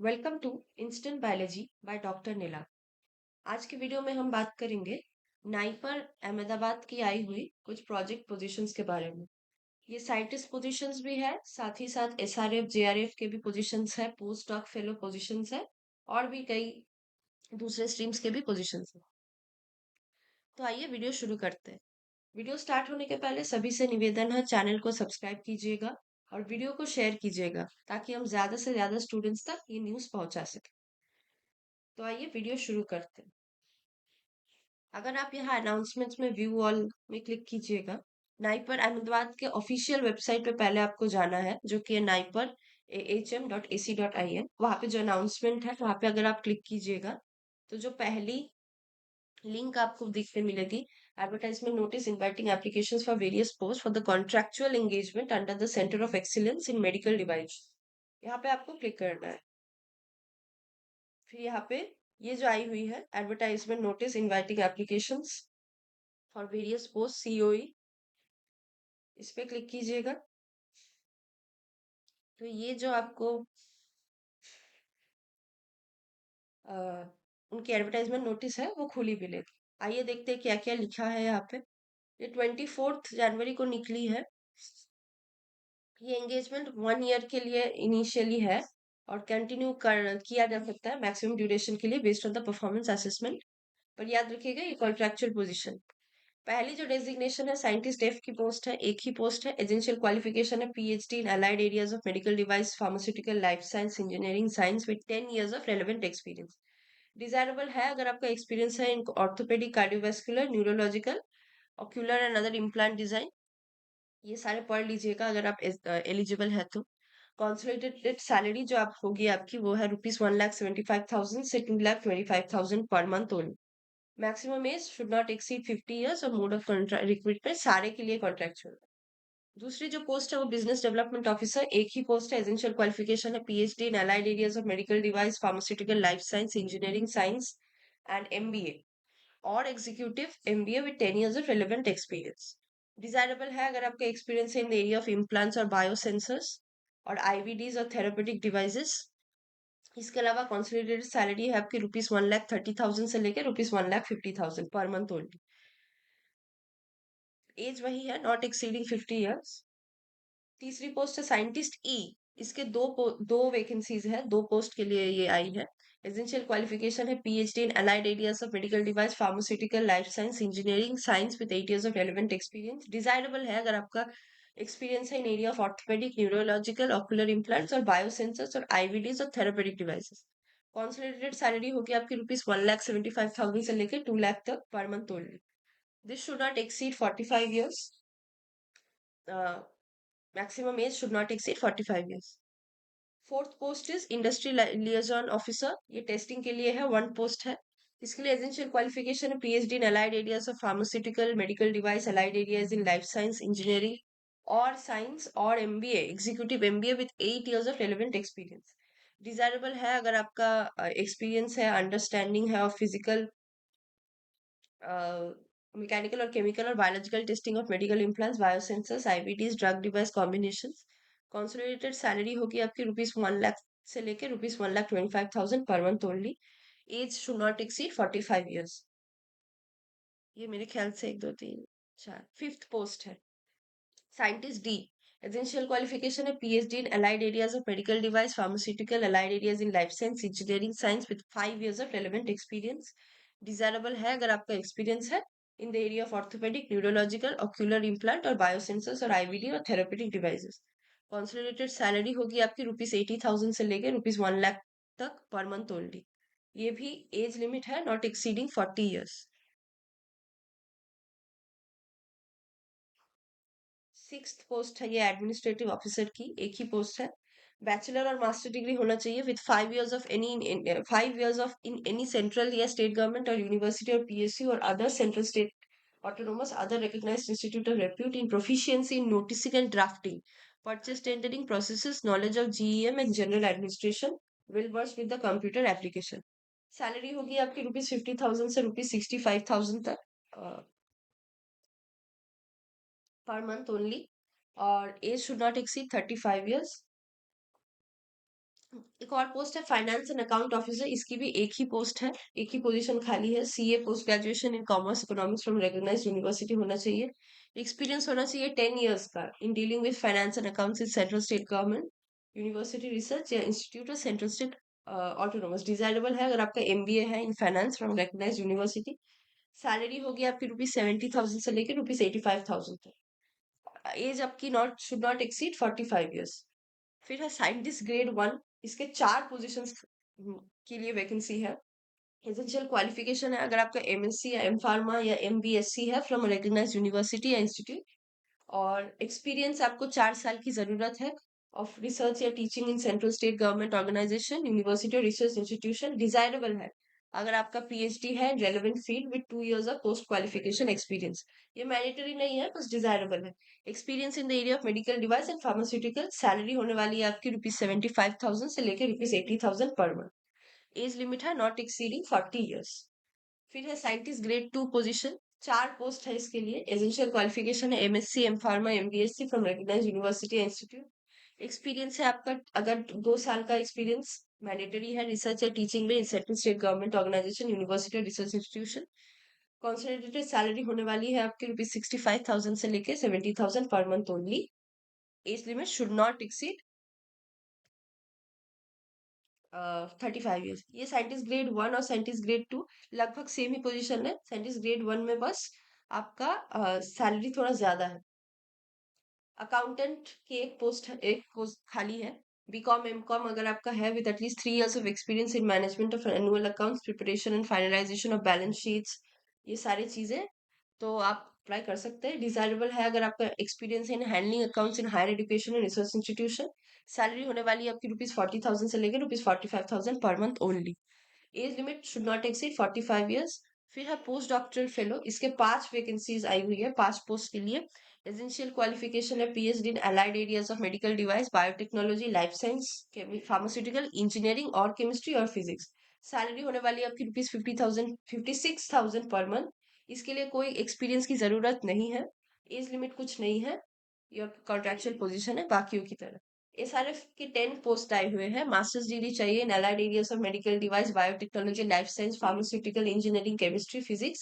Welcome to instant biology by doctor Neela. आज की video में हम बात करेंगे नाइपर अहमदाबाद की आई हुई कुछ प्रोजेक्ट पोजीशंस के बारे में। ये साइंटिस्ट पोजीशंस भी है, साथ ही साथ एसआरएफ जेआरएफ के भी पोजीशंस है, पोस्ट डॉक फेलो पोजीशंस है और भी कई दूसरे स्ट्रीम्स के भी पोजीशंस है। तो आइए वीडियो शुरू करते हैं। वीडियो स्टार्ट होने के पहले सभी से निवेदन है, चैनल को सब्सक्राइब कीजिएगा और वीडियो को शेयर कीजिएगा ताकि हम ज्यादा से ज्यादा स्टूडेंट्स तक ये न्यूज़ पहुंचा सकें। तो आइए वीडियो शुरू करते हैं। अगर आप यहाँ अनाउंसमेंट्स में व्यू ऑल में क्लिक कीजिएगा, नाइपर अहमदाबाद के ऑफिशियल वेबसाइट पे पहले आपको जाना है, जो कि है naipar.ahm.ac.in। वहां पे जो अनाउंसमेंट है वहां पे अगर आप क्लिक कीजिएगा तो जो पहली लिंक आपको दिखने मिलेगी, advertisement notice inviting applications for various post for the contractual engagement under the centre of excellence in medical device. यहाँ पे आपको क्लिक करना है। फिर यहाँ पे ये जो आई हुई है advertisement notice inviting applications for various post COE, इस पे क्लिक कीजिएगा। तो ये जो आपको अ, उनकी एडवर्टाइजमेंट नोटिस है वो खुली मिलेगी। आइए देखते हैं क्या क्या लिखा है यहाँ पे। ये 24 जनवरी को निकली है। ये एंगेजमेंट 1 ईयर के लिए इनिशियली है और कंटिन्यू कर किया जा सकता है मैक्सिमम ड्यूरेशन के लिए based on the performance assessment. पर याद रखिएगा ये कॉन्ट्रेक्चुअल पोजीशन। पहली जो डेजिग्नेशन है साइंटिस्ट एफ की पोस्ट है, एक ही पोस्ट है। एजेंशियल क्वालिफिकेशन है PhD in allied areas of medical device pharmaceutical life science engineering science with 10 years of relevant experience. Desirable है अगर आपका एक्सपीरियंस है in orthopaedic cardiovascular neurological ocular and other implant design. ये सारे पढ़ लीजिएगा अगर आप एलिजिबल है तो। कॉन्सोलिडेटेड सैलरी जो आप होगी आपकी वो है ₹1,75,000 से ₹2,25,000 पर month only. Maximum age should not exceed 50 years और मोड ऑफ रिक्रूटमेंट सारे के लिए कॉन्ट्रेक्चुअल। दूसरी जो पोस्ट है वो बिजनेस डेवलपमेंट ऑफिसर, एक ही पोस्ट है। एसेंशियल क्वालिफिकेशन है PhD in allied areas of medical device pharmaceutical life science engineering science and MBA और executive MBA with 10 years of relevant experience. Desirable है अगर आपका एक्सपीरियंस है in the area of implants और biosensors और IVDs और therapeutic devices. इसके अलावा कंसोलिडेटेड सैलरी है आपकी ₹1,30,000 से लेकर ₹1,50,000 पर मंथ ओनली। एज वही है, नॉट एक्सीडिंग 50 years। तीसरी पोस्ट है साइंटिस्ट ई। इसके दो वैकेंसीज है, दो पोस्ट के लिए ये आई है। एसेंशियल क्वालिफिकेशन है PhD in allied areas of medical device pharmaceutical life science engineering science with 8 years of relevant experience. Desirable है अगर आपका एक्सपीरियंस है in area of orthopaedic neurological ocular implants और बायोसेंसर्स और आईवीडीज और थेरापेटिक डिवाइसेस। कॉन्सोलिडेटेड सैलरी होगी आपकी ₹1,75,000 से लेकर 2 लाख तक पर month only. This should not exceed 45 years। Maximum age should not exceed 45 years। Fourth post is industry liaison officer. ये टेस्टिंग के लिए है, वन पोस्ट है। इसके लिए एसेंशियल क्वालिफिकेशन है PhD in allied areas of pharmaceutical medical device allied areas in life science engineering और science और MBA executive MBA with 8 years of relevant experience. Desirable है अगर आपका एक्सपीरियंस है, अंडरस्टैंडिंग है और फिजिकल मैकेनिकल और केमिकल और biological testing of medical implants biosensors IVDs drug device combination. Consolidated salary होगी आपकी ₹1 लाख से लेकर ₹1,25,000 पर month only. Age should not exceed 45 years। ये मेरे ख्याल से 1 2 3 4 फिफ्थ पोस्ट है साइंटिस्ट डी। एसेंशियल क्वालिफिकेशन है PhD in allied areas of medical device pharmaceutical allied areas in life science engineering science with 5 years of relevant experience. Desirable है अगर आपका experience है in the area of orthopaedic neurological ocular implant और biosensors और IVD और therapeutic devices. Consolidated salary होगी आपकी ₹80,000 से लेकर ₹1 लाख तक पर मंथ ओनली। ये भी एज लिमिट है, not exceeding 40 years। Sixth post है ये एडमिनिस्ट्रेटिव ऑफिसर की, एक ही पोस्ट है। बैचलर और मास्टर डिग्री होना चाहिए with 5 years of in any central या स्टेट गवर्नमेंट और यूनिवर्सिटी और पीएसयू और other central state autonomous other recognized institute of repute in proficiency in noticing and drafting purchase tendering processes, knowledge of GEM and general administration, well versed with the computer application। Salary होगी आपकी ₹50,000 से ₹65,000 तक पर month only और age should not exceed 35 years। एक और post है finance and account officer, इसकी भी एक ही पोस्ट है, एक ही पोजीशन खाली है। CA post graduation in commerce economics from recognised university होना चाहिए। एक्सपीरियंस होना चाहिए 10 years का in dealing with finance and accounts in central state government university research या institute of central state autonomous. Desirable है अगर आपका एमबीए है in finance from recognised university. Salary होगी आपकी ₹70,000 से लेकर ₹85,000 तक। एज आपकी not should not exceed 45 years। फिर है साइंटिस्ट ग्रेड 1, इसके 4 पोजीशंस के लिए वैकेंसी है। एसेंशियल क्वालिफिकेशन है अगर आपका एमएससी या एम फार्मा या एमबीएससी है फ्रॉम रिकॉग्नाइज्ड यूनिवर्सिटी या इंस्टीट्यूट, और एक्सपीरियंस आपको 4 साल की जरूरत है ऑफ रिसर्च या teaching in central state government organisation university और रिसर्च इंस्टीट्यूशन। डिजायरेबल है अगर आपका पीएचडी है relevant field with 2 years of post qualification experience. ये मैंडेटरी नहीं है, बस डिजायरेबल है। Experience in the area of medical device and pharmaceutical. Salary होने वाली है आपकी ₹75,000 से लेकर ₹80,000 पर मंथ। एज लिमिट है नॉट एक्सीडिंग 40 years। फिर है साइंटिस्ट ग्रेड 2 पोजीशन, 4 पोस्ट है इसके लिए। एसेंशियल क्वालिफिकेशन है MSc M pharma MBSc from recognised university institute. Experience है आपका अगर 2 साल का एक्सपीरियंस मैंडेटरी है रिसर्च या टीचिंग में central state government organisation university और रिसर्च इंस्टीट्यूशन। कॉन्सेंट्रेटेड सैलरी होने वाली है आपकी ₹65,000 से लेके 70,000 per month only. Age limit should not exceed 35 years। ये साइंटिस्ट ग्रेड 1 और साइंटिस्ट ग्रेड 2 लगभग सेम ही पोजीशन है। साइंटिस्ट ग्रेड 1 में बस आपका सैलरी थोड़ा ज्यादा है। अकाउंटेंट की एक पोस्ट खाली है। बीकॉम एमकॉम अगर आपका है with at least 3 years of experience in management of annual accounts preparation and finalisation of balance sheets, ये सारी चीजें, तो आप अप्लाई कर सकते हैं। डिजायरेबल है अगर आपका experience in handling accounts in higher education and research institution. Salary होने वाली है आपकी ₹40,000 से लेकर ₹45,000 per month only. Age limit should not exceed 45 years। फिर है पोस्ट डॉक्टरल फेलो, इसके 5 वैकेंसीज आई हुई है 5 पोस्ट के लिए। एसेंशियल क्वालिफिकेशन है PhD in allied areas of medical device biotechnology life science pharmaceutical engineering और केमिस्ट्री और फिजिक्स। सैलरी होने वाली है आपकी ₹56,000 पर मंथ। इसके लिए कोई एक्सपीरियंस की जरूरत नहीं है। एज लिमिट कुछ नहीं है, योर कॉन्ट्रेक्चुअल पोजीशन है बाकियों की तरह। एसआरएफ के 10 पोस्ट आए हुए हैं। मास्टर्स डिग्री चाहिए in allied areas of medical device biotechnology life science pharmaceutical engineering chemistry physics.